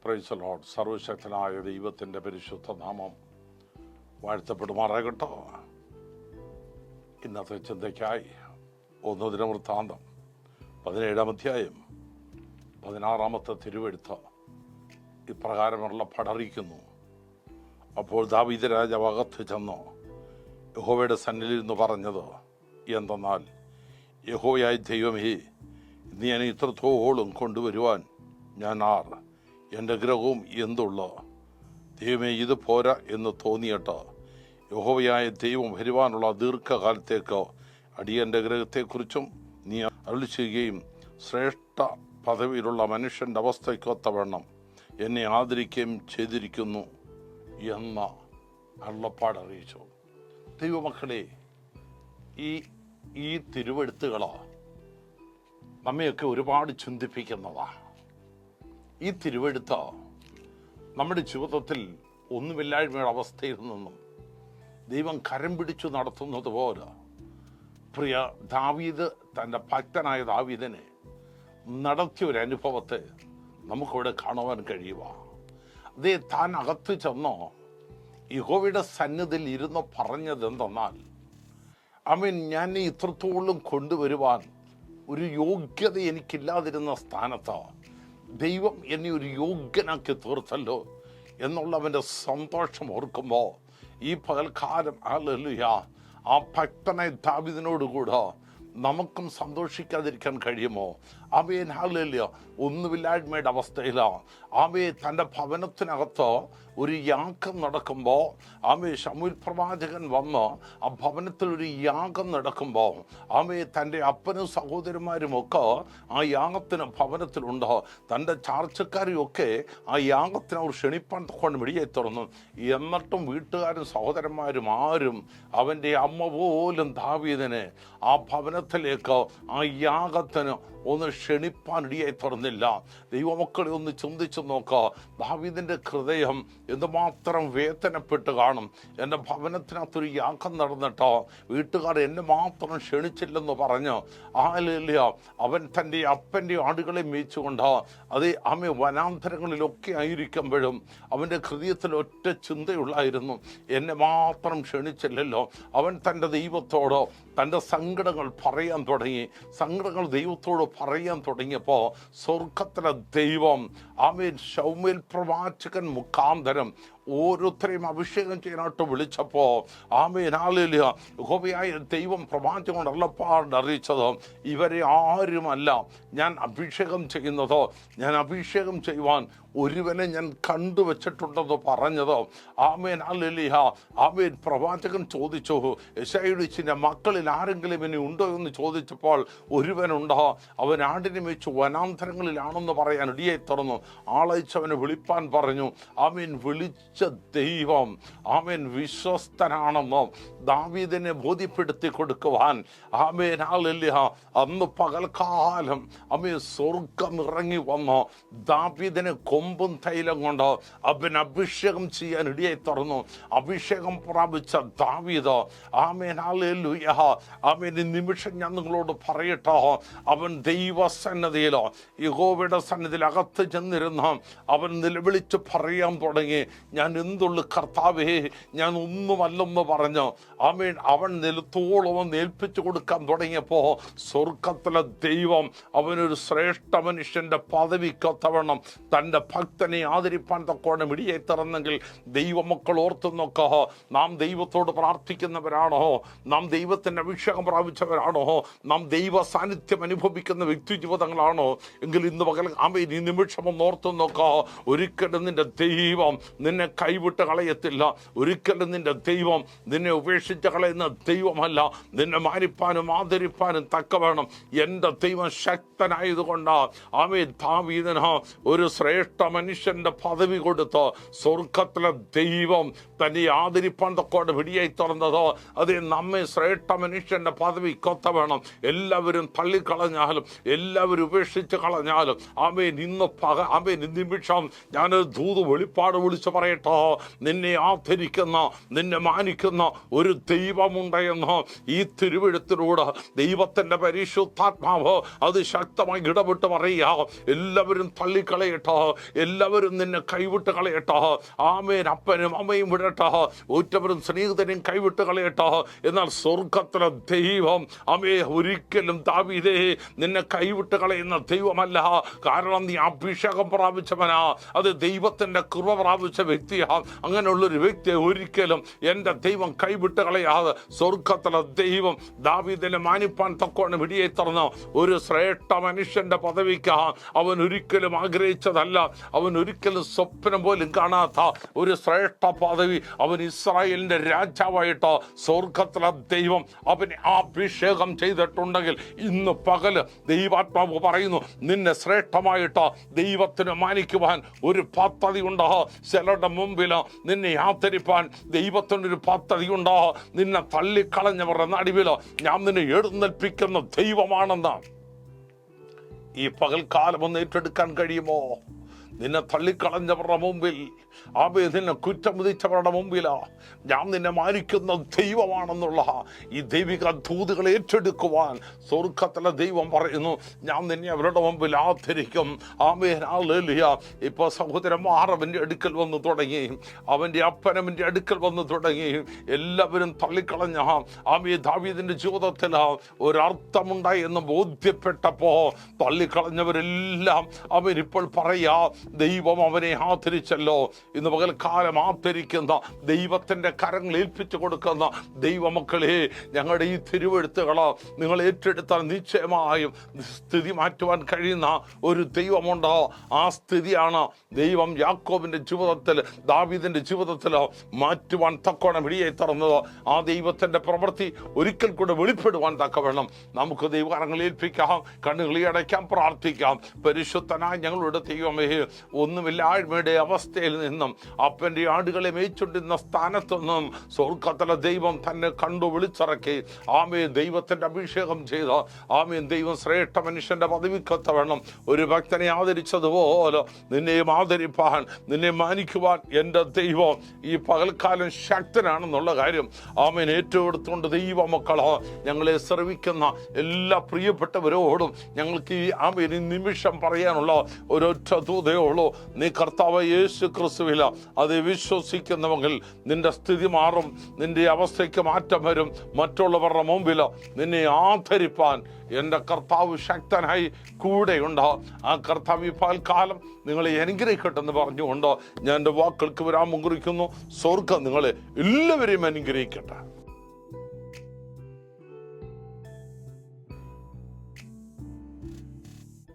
Praise the Lord. സർവശക്തനായ ദൈവത്തിൻ്റെ പരിശുദ്ധ നാമം വാഴ്ത്തപ്പെടുമാറാകട്ടോ. ഇന്നത്തെ ചിന്തയ്ക്കായി 1 ദിനവൃത്താന്തം 17-ാം അധ്യായം 16-ാമത്തെ തിരുവെഴുത്ത് ഇപ്രകാരമുള്ള പടറിയിക്കുന്നു. അപ്പോൾ ദാവീദ് രാജാവ് അകത്ത് ചെന്ന് യഹോവയുടെ സന്നിധിയിൽ നിന്ന് പറഞ്ഞത് എന്തെന്നാൽ, യഹോവയായ ദൈവമേ, നീ എന്നെ ഇത്രത്തോളം കൊണ്ടുവരുവാൻ ഞാൻ ആർ? എൻ്റെ ഗ്രഹവും എന്തുള്ള? ദൈവമേ, ഇത് പോരാ എന്ന് തോന്നിയിട്ട് യഹോവയായ ദൈവം വരുവാനുള്ള ദീർഘകാലത്തേക്ക് അടിയൻ്റെ ഗ്രഹത്തെക്കുറിച്ചും നീ അരുളി ചെയ്യുകയും ശ്രേഷ്ഠ പദവിയിലുള്ള മനുഷ്യൻ്റെ അവസ്ഥയ്ക്കൊത്തവണ്ണം എന്നെ ആദരിക്കുകയും ചെയ്തിരിക്കുന്നു എന്ന അരുളപ്പാട് അറിയിച്ചു. ദൈവമക്കളെ, ഈ തിരുവെഴുത്തുകൾ നമ്മയൊക്കെ ഒരുപാട് ചിന്തിപ്പിക്കുന്നതാണ്. ഈ തിരുവെഴുത്ത് നമ്മുടെ ജീവിതത്തിൽ ഒന്നുമില്ലായ്മയുടെ അവസ്ഥയിൽ നിന്നും ദൈവം കരം പിടിച്ചു നടത്തുന്നത് പോലെ പ്രിയ ദാവീദ് തൻ്റെ ഭക്തനായ ദാവീദിനെ നടത്തിയൊരനുഭവത്തെ നമുക്കിവിടെ കാണുവാൻ കഴിയുക. അതേ താൻ അകത്ത് ചെന്നോ യഹോവയുടെ സന്നിധിയിൽ ഇരുന്ന് പറഞ്ഞത് എന്തെന്നാൽ, ഞാൻ ഇത്രത്തോളം കൊണ്ടുവരുവാൻ ഒരു യോഗ്യത എനിക്കില്ലാതിരുന്ന സ്ഥാനത്ത് ദൈവം എന്നെ ഒരു യോഗ്യനാക്കി തീർത്തല്ലോ എന്നുള്ളവൻ്റെ സന്തോഷം ഓർക്കുമ്പോൾ ഈ പകൽക്കാലം ഹല്ലേലൂയ, ആ ഭക്തനായ ദാവീദിനോടുകൂടെ നമുക്കും സന്തോഷിക്കാതിരിക്കാൻ കഴിയുമോ? ആമേൻ, ഹല്ലേലൂയ. ഒന്നുമില്ലായ്മയുടെ അവസ്ഥയിലാണ് തൻ്റെ ഭവനത്തിനകത്ത് ഒരു യാഗം നടക്കുമ്പോൾ ശമൂവേൽ പ്രവാചകൻ വന്ന് ആ ഭവനത്തിൽ ഒരു യാഗം നടക്കുമ്പോൾ തൻ്റെ അപ്പനും സഹോദരന്മാരുമൊക്കെ ആ യാഗത്തിന് ഭവനത്തിലുണ്ട്. തൻ്റെ ചാർച്ചക്കാരെയൊക്കെ ആ യാഗത്തിന് അവർ ക്ഷണിപ്പാൻ കൊണ്ട് വെടിയായി തുറന്നു. എന്നിട്ടും വീട്ടുകാരും സഹോദരന്മാരും ആരും അവൻ്റെ അമ്മ പോലും ദാവീദിനെ ആ ഭവനത്തിലേക്ക് ആ യാഗത്തിന് ഒന്ന് ക്ഷണിപ്പാൻ ഇടിയായി തുറന്നില്ല. ദൈവമക്കളെ ഒന്ന് ചിന്തിച്ചു നോക്കുക. ദാവീദിൻ്റെ ഹൃദയം എന്തുമാത്രം വേദനപ്പെട്ട് കാണും. എൻ്റെ ഭവനത്തിനകത്തൊരു യാഗം നടന്നിട്ടോ വീട്ടുകാർ എന്നെ മാത്രം ക്ഷണിച്ചില്ലെന്ന് പറഞ്ഞ് ഹല്ലേലൂയ അവൻ തൻ്റെ അപ്പൻ്റെ ആടുകളെ മേയിച്ചുകൊണ്ട് വനാന്തരങ്ങളിലൊക്കെ ആയിരിക്കുമ്പോഴും അവൻ്റെ ഹൃദയത്തിൽ ഒറ്റ ചിന്തയുള്ളായിരുന്നു, എന്നെ മാത്രം ക്ഷണിച്ചില്ലല്ലോ. അവൻ തൻ്റെ ദൈവത്തോട് തൻ്റെ സങ്കടങ്ങൾ പറയാൻ തുടങ്ങി. സങ്കടങ്ങൾ ദൈവത്തോട് പറയാൻ തുടങ്ങിയപ്പോൾ സ്വർഗത്തിലെ ദൈവം ശമൂവേൽ പ്രവാചകൻ മുഖാന്തരം ഓരോരുത്തരെയും അഭിഷേകം ചെയ്യാനായിട്ട് വിളിച്ചപ്പോൾ ഹല്ലേലൂയ യഹോവയായ ദൈവം പ്രവാചകൻ അരുളപ്പാട് അറിയിച്ചത്, ഇവരെ ആരുമല്ല ഞാൻ അഭിഷേകം ചെയ്യുന്നത്, ഞാൻ അഭിഷേകം ചെയ്യുവാൻ ഒരുവനെ ഞാൻ കണ്ടുവച്ചിട്ടുണ്ടെന്ന് പറഞ്ഞത്. ഹല്ലേലൂയ. പ്രവാചകൻ ചോദിച്ചു, യെശയ്യായുടെ മക്കളിൽ ആരെങ്കിലും ഇനി ഉണ്ടോ എന്ന് ചോദിച്ചപ്പോൾ ഒരുവനുണ്ടോ, അവൻ ആടിനെ വെച്ച് വനാന്തരങ്ങളിലാണെന്ന് പറയാൻ ഇടിയായി തുറന്നു. ആളയച്ചവനെ വിളിപ്പാൻ പറഞ്ഞു. വിളിച്ച ദൈവം വിശ്വസ്തനാണെന്ന് ദാവീദിനെ ബോധ്യപ്പെടുത്തി കൊടുക്കുവാൻ ഹല്ലേലൂയ അന്ന് പകൽക്കാലം സ്വർഗം ഇറങ്ങി വന്നു. ദാവീദിനെ കൊമ്പും തൈലം കൊണ്ട് അവൻ അഭിഷേകം ചെയ്യാൻ ഇടിയായി തുറന്നു. അഭിഷേകം പ്രാപിച്ച ദാവീദ് ഹല്ലേലൂയ നിമിഷം ഞാൻ നിങ്ങളോട് പറയട്ടോ, അവൻ ദൈവസന്നിധിയിലോ യഹോവയുടെ സന്നിധിയിൽ അകത്ത് ചെന്നിരുന്ന് അവൻ നിലവിളിച്ച് പറയാൻ തുടങ്ങി, ഞാൻ എന്തുള്ളു കർത്താവേ, ഞാൻ ഒന്നുമല്ലെന്ന് പറഞ്ഞു. അവൻ നിലത്തോളം ഏൽപ്പിച്ചു കൊടുക്കാൻ തുടങ്ങിയപ്പോൾ സ്വർഗത്തിലെ ദൈവം അവനൊരു ശ്രേഷ്ഠ മനുഷ്യന്റെ പദവിക്കൊത്തവണ്ണം തൻ്റെ ഭക്തനെ ആദരിപ്പാൻ തക്കോണം ഇടിയായി തുറന്നെങ്കിൽ ദൈവമക്കൾ ഓർത്തു നോക്കുക. നാം ദൈവത്തോട് പ്രാർത്ഥിക്കുന്നവരാണോ? നാം ദൈവത്തിൻ്റെ അഭിഷേകം പ്രാപിച്ചവരാണോ? നാം ദൈവ സാന്നിധ്യം അനുഭവിക്കുന്ന വ്യക്തി ജീവിതങ്ങളാണോ? എങ്കിൽ ഇന്ന് പകൽ ഈ നിമിഷം ഒന്ന് ഓർത്തു നോക്കുക. ഒരിക്കലും നിന്റെ ദൈവം നിന്നെ കൈവിട്ട് കളയത്തില്ല. ഒരിക്കലും നിന്റെ ദൈവം നിന്നെ ഉപേക്ഷിച്ച് കളയുന്ന ദൈവമല്ല. നിന്നെ മാനിപ്പാനും ആദരിപ്പാനും തക്കവേണം എൻ്റെ ദൈവം ശക്തനായതുകൊണ്ട് ദാവീദിന് ഒരു ശ്രേഷ്ഠ മനുഷ്യന്റെ പദവി കൊടുത്ത് സ്വർഗത്തിലെ ദൈവം തന്നെ ആദരിപ്പാൻ തക്കോടെ വെടിയായി തുറന്നത്. അത് നമ്മെ ശ്രേഷ്ഠ മനുഷ്യന്റെ പദവി കൊത്തവേണം. എല്ലാവരും തള്ളിക്കളഞ്ഞാലും എല്ലാവരും ഉപേക്ഷിച്ച് കളഞ്ഞാലും ഇന്ന് നിമിഷം ഞാനൊരു ദൂത് വെളിപ്പാട് വിളിച്ച് പറയട്ടെ. കേട്ടോ, നിന്നെ ആദരിക്കുന്ന, നിന്നെ മാനിക്കുന്ന ഒരു ദൈവമുണ്ടെന്ന് ഈ തിരുവെഴുത്തിലൂടെ ദൈവത്തിന്റെ പരിശുദ്ധാത്മാവ് അത് ശക്തമായി ഇടപെട്ട് പറയുക. എല്ലാവരും തള്ളിക്കളയട്ടോ, എല്ലാവരും നിന്നെ കൈവിട്ട് കളയട്ടോ. ആമേൻ. അപ്പനും അമ്മയും വിടട്ടോ, ഒറ്റവരും സ്നേഹിതനും കൈവിട്ട് കളയട്ടോ. എന്നാൽ സ്വർഗത്തിലെ ദൈവം അമ്മേ ഒരിക്കലും ദാവീദേ നിന്നെ കൈവിട്ട് കളയുന്ന ദൈവമല്ല. കാരണം നീ അഭിഷേകം പ്രാപിച്ചവനാ, അത് ദൈവത്തിന്റെ കൃപ പ്രാപിച്ച വ്യക്തിയാ. അങ്ങനെയുള്ളൊരു വ്യക്തിയെ ഒരിക്കലും എൻ്റെ ദൈവം കൈവിട്ട് കളയാതെ സ്വർഗത്തിലെ ദൈവം ദാവീദിനെ മാനിപ്പാൻ തക്കോണം ഇടിയെ തുറന്ന ഒരു ശ്രേഷ്ഠ മനുഷ്യന്റെ പദവിക്ക് അവൻ ഒരിക്കലും ആഗ്രഹിച്ചതല്ല, അവൻ ഒരിക്കലും സ്വപ്നം പോലും കാണാത്ത ഒരു ശ്രേഷ്ഠ പദവി അവൻ ഇസ്രായേലിന്റെ രാജാവായിട്ട് സ്വർഗത്തിലെ ദൈവം അവനെ അഭിഷേകം ചെയ്തിട്ടുണ്ടെങ്കിൽ ഇന്ന് പകല് ദൈവാത്മാവ് പറയുന്നു, നിന്നെ ശ്രേഷ്ഠമായിട്ട് ദൈവത്തിന് മാനിക്കുവാൻ ഒരു പദ്ധതി ഉണ്ടോ. ചിലരുടെ മുമ്പിൽ നിന്നെ ആദരിപ്പാൻ ദൈവത്തിനൊരു പദ്ധതി ഉണ്ടോ. നിന്നെ തള്ളിക്കളഞ്ഞവരുടെ നടുവിൽ ഞാൻ നിന്നെ എഴുന്നേൽപ്പിക്കുന്ന ദൈവമാണെന്ന് ഈ പകൽക്കാലം ഒന്ന് ഏറ്റെടുക്കാൻ കഴിയുമോ? നിന്നെ തള്ളിക്കളഞ്ഞവരുടെ മുമ്പിൽ, നിന്നെ കുറ്റമുതിച്ചവരുടെ മുമ്പിലാ ഞാൻ നിന്നെ മാനിക്കുന്ന ദൈവമാണെന്നുള്ള ഈ ദൈവിക ദൂതുകളെ ഏറ്റെടുക്കുവാൻ സ്വർഗത്തിലെ ദൈവം പറയുന്നു, ഞാൻ നിന്നെ അവരുടെ മുമ്പിൽ ആദരിക്കും. ആമേൻ. ഹല്ലേലൂയ. ഇപ്പൊ സഹോദരന്മാർ അവൻ്റെ അടുക്കൽ വന്ന് തുടങ്ങി, അവൻ്റെ അപ്പനവൻ്റെ അടുക്കൽ വന്ന് തുടങ്ങി. എല്ലാവരും തള്ളിക്കളഞ്ഞ ദാവീദിന്റെ ജീവിതത്തിൽ ഒരർത്ഥമുണ്ടായി എന്ന് ബോധ്യപ്പെട്ടപ്പോ തള്ളിക്കളഞ്ഞവരെല്ലാം അവൻ ഇപ്പോൾ പറയാ, ദൈവം അവനെ ആദരിച്ചല്ലോ. ഇന്ന് പകൽക്കാലം ആദരിക്കുന്ന ദൈവത്തിന്റെ കരങ്ങൾ ഏൽപ്പിച്ചു കൊടുക്കുന്ന ദൈവമക്കളെ, ഞങ്ങളുടെ ഈ തിരുവെഴുത്തുകൾ നിങ്ങൾ ഏറ്റെടുത്താൽ നിശ്ചയമായും സ്ഥിതി മാറ്റുവാൻ കഴിയുന്ന ഒരു ദൈവമുണ്ട്. ആ സ്ഥിതിയാണ് ദൈവം യാക്കോബിന്റെ ജീവിതത്തിൽ, ദാവീദിന്റെ ജീവിതത്തിൽ മാറ്റുവാൻ തക്കോണം ഇടിയെ തുറന്നത്. ആ ദൈവത്തിന്റെ പ്രവൃത്തി ഒരിക്കൽ കൂടെ വെളിപ്പെടുവാൻ തക്കവണ്ണം നമുക്ക് ദൈവകരങ്ങൾ ഏൽപ്പിക്കാം, കണ്ണുകളി അടയ്ക്കാം, പ്രാർത്ഥിക്കാം. പരിശുദ്ധനായ ഞങ്ങളുടെ ദൈവമേ, ഒന്നുമില്ലായ്മയുടെ അവസ്ഥയിൽ നിന്നും അപ്പൻ്റെ ആടുകളെ മേയിച്ചുകൊണ്ടിരുന്ന സ്ഥാനത്തുനിന്നും സ്വർഗത്തിലെ ദൈവം തന്നെ കണ്ടു വിളിച്ചിറക്കി. ആമേൻ. ദൈവത്തിന്റെ അഭിഷേകം ചെയ്ത ദൈവം ശ്രേഷ്ഠ മനുഷ്യന്റെ പദവിക്കൊത്ത വേണം ഒരു ഭക്തനെ ആദരിച്ചതുപോലെ നിന്നെയും ആദരിപ്പാൻ, നിന്നെ മാനിക്കുവാൻ എൻ്റെ ദൈവം ഈ പകൽക്കാലം ശക്തനാണെന്നുള്ള കാര്യം ഏറ്റെടുത്തുകൊണ്ട് ദൈവമക്കളോ ഞങ്ങളെ ശ്രവിക്കുന്ന എല്ലാ പ്രിയപ്പെട്ടവരോടും ഞങ്ങൾക്ക് ഈ നിമിഷം പറയാനുള്ള ഒരൊറ്റ ദൂതയോളൂ, നീ കർത്താവ് യേശു ക്രിസ്തുവിൽ അത് വിശ്വസിക്കുന്നുവെങ്കിൽ നിന്റെ സ്ഥിതി മാറും, നിന്റെ അവസ്ഥയ്ക്ക് മാറ്റം വരും. മറ്റുള്ളവരുടെ മുമ്പിൽ നിന്നെ ആദരിപ്പാൻ എൻ്റെ കർത്താവ് ശക്തനായി കൂടെയുണ്ട്. ആ കർത്താവ് ഈ പൽക്കാലം നിങ്ങളെ അനുഗ്രഹിക്കട്ടെ എന്ന് പറഞ്ഞുകൊണ്ട് ഞാൻ എൻ്റെ വാക്കുകൾക്ക് വിരാമം കുറിക്കുന്നു. സ്വർഗ്ഗം നിങ്ങളെ എല്ലാവരെയും അനുഗ്രഹിക്കട്ടെ.